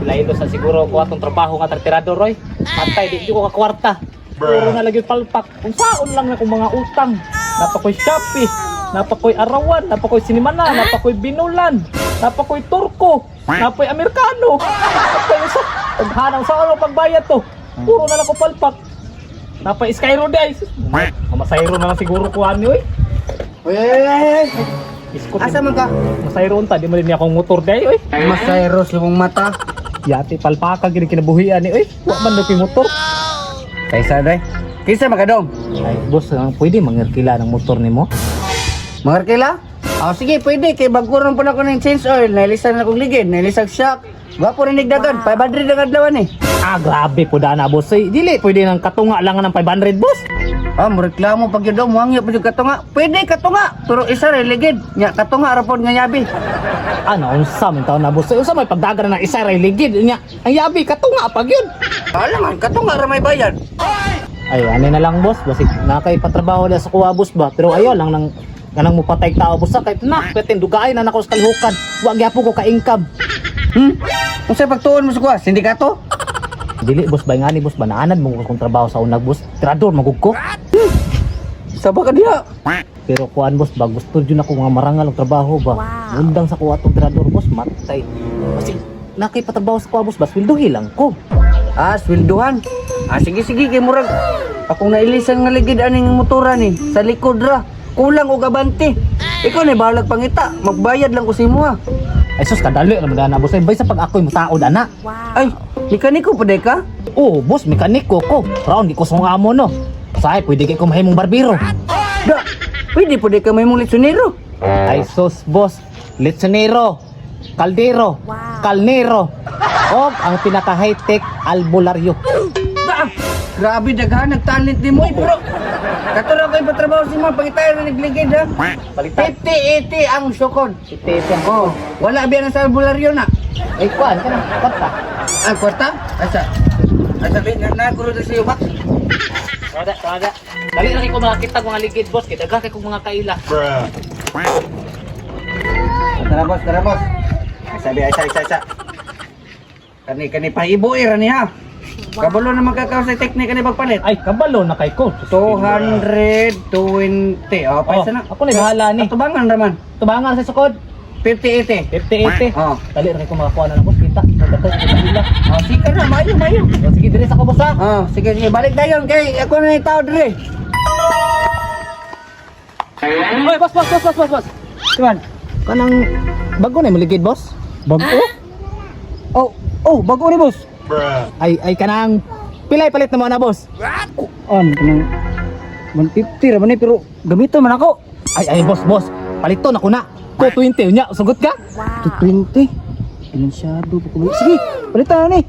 Lailo sa siguro ko atong trabaho nga tratirador Roy. Antay di ko kakwarta. Puro na lagi palpak. Kung saon lang na kung mga utang. Napakoy Shopee, napakoy Arawan, napakoy Sinimana, napakoy Binulan, napakoy Turko, napakoy Amerikano. Napakoy sa paghanang sa ano pagbayad to. Puro na lang ko palpak. Napakoy Skyro Dice. Masayro na lang siguro ko ani oy. Uy! Iskot. Asa man ka? Masayro unta di man niya akong motor day oy. Masayros yung mata. Yati palpaka gini kinabuhian ni oy. Wa man daw motor. Kaysa day? Kaysa makadong? Ay, boss, pwede mangirkila ng motor nimo? Mangarkila? Sige, pwede. Kay bagkuran pa na ko ng change oil. Nailisan na kong ligid. Nailisag shock. Gwapo rin nigdagan. 500 ang adlawan eh. Ah, grabe po na boss. Ay, dili, pwede nang katunga lang ng 500, boss. Moreklamo pag yun daw. Muhangyo pa yung katunga. Pwede katunga. Pero isa rin ligid. Nya, katunga rapon nga yabi. Ano, unsa man taon na boss. Unsa may pagdagan ng isa ray ligid niya. Ang yabi katunga pag yun. Alam man, katunga ra may bayad. Ay, ano na lang boss. Basig nakay patrabaho na sa kuha boss ba. Pero ayaw lang nang kanang mupatay tao boss sa kahit na petin dugay na nako sa kalihukan. Wa gyapon ko ka-income. Kung sa'yo pagtuon mo sa kuha, sindikato? Dili boss ba ngani boss ba naanad mo kung trabaho sa unag boss. Tirador magug ko. Saba ka diha. Pero kuan boss ba gusto jud ako nga marangal og trabaho ba. Undang sa kuha tong tirador boss matay. Basig nakay patrabaho sa kuha boss ba sweldohi lang ko. Swelduhan. Sige, kay murag. Akong nailisan nga ligid aning motora ni sa likod ra. Kulang og abante. Ikaw ni bahalag pangita. Magbayad lang ko sa imo ha. Ay sus kadali naman ana boss. Ay bay sa pag ako'y mutaod ana. Ay, mekaniko pa day ka? Oo boss, mekaniko ko. Raon di ko sungamo no. Say pwede kay ko mahimong barbero. Da, pwede pa day ka may mong litsonero. Ay sus boss, lechonero, kaldero, kalnero, o ang pinaka high-tech albularyo. Da, grabe daghan nagtalent ni mo pero katuro kay patrabaho si mo pangitayo na nagligid ha. Baliktad. 50-80 ang sukod. Tete. Oh, wala biya na sa albularyo na. Ay kuan kana kwarta. Kwarta? Asa na guro na sa iyo ba? Kada. Dali na kay ko makita mga ligid boss, kay daghan kay kog mga kaila. Tara boss. Sabi isa. Kani pahibo rani ha. Kabalo na magkakaw sa teknik ni pagpalit. Ay kabalo na kay ko. 220. Oh, paisa na. Ako na bahala ni. Tubangan raman. Tubangan sa sukod. 50-80. 50-80. Oh. Dali na kay ko makakuha na boss kita. Dato kita kaila. Sige na, mayo. O, sige diri sa ko boss ha. Sige, balik dayon kay ako na tao dire. Oy boss. Tuman. Kanang bago na maligid boss. Bago? Bago ni boss. Ay kanang pilay palit na mo na boss. Kanang 150 ra man ni pero gamito man ako. Ay boss. Palito na ko na. Ko 20 nya, sugot ka? 220. Pinansyado pa ko. Sige, palitan na ni.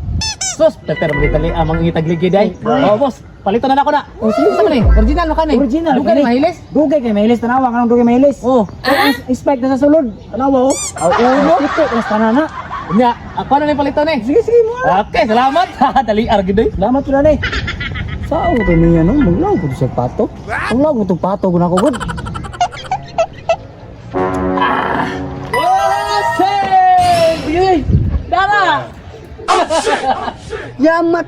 Sus, pero dali amang itagligid ay. Oh boss, palito na ako na. Oh, sige. Sa man original no kanay. Original. Dugay ni mahilis. Dugay kay mahilis tanawa kanang dugay mahilis. Oh, Spike na sa sulod. Tanawa oh. Uno. Ito, mas tanana. nya, ako na ni palito ni. Sige mo. Okay, salamat. Dali argid ay. Salamat pala ni. Sao ko niya no? Maglaw ko sa pato. Maglaw ko tong pato ko na ko gud. Hey! Dara! Yamat.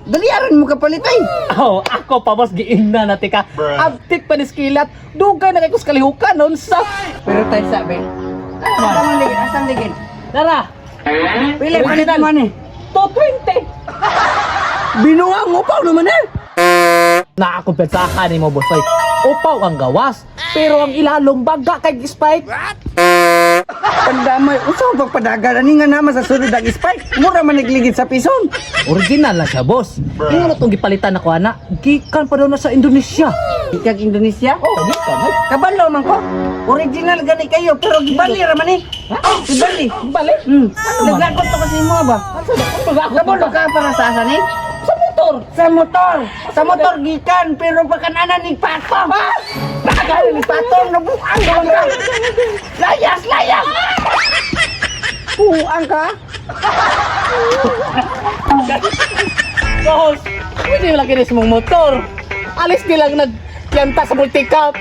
Daliaran mo kapalitay. Oh, ako pa boss giingna na tika. Abtik pa ni skilat. Dugay na kay kus kalihukan unsa. Pero tayo sabi. Asang ligid. Dara. Pili palit mo ni. 220. Binuang upaw naman eh. Nakakumpensahan ni mo boss ay upaw ang gawas pero ang ilalong baga kay Spike. Pandamay, usaw pagpadagan ani nga naman sa sunod ang spike. Mura man nagligid sa pison. Original na siya boss. Ingon na itong gipalitan ako ana. Gikan pa daw na sa Indonesia. Ikag Indonesia? Oh, gikan ay. Kabalo man ko. Original gani kayo pero gibali ra man ni. Gibali. Balik. Naglakot to kasi mo ba? Kabalo ka para sa asa ni? Sa motor. Sa motor gikan pero pagkananan ni pato. Bakal ni pato nabuang ka. Layas. Buang ka. Boss, pwede lagi na sa mong motor. Alis nilang nagpianta sa multi-cup.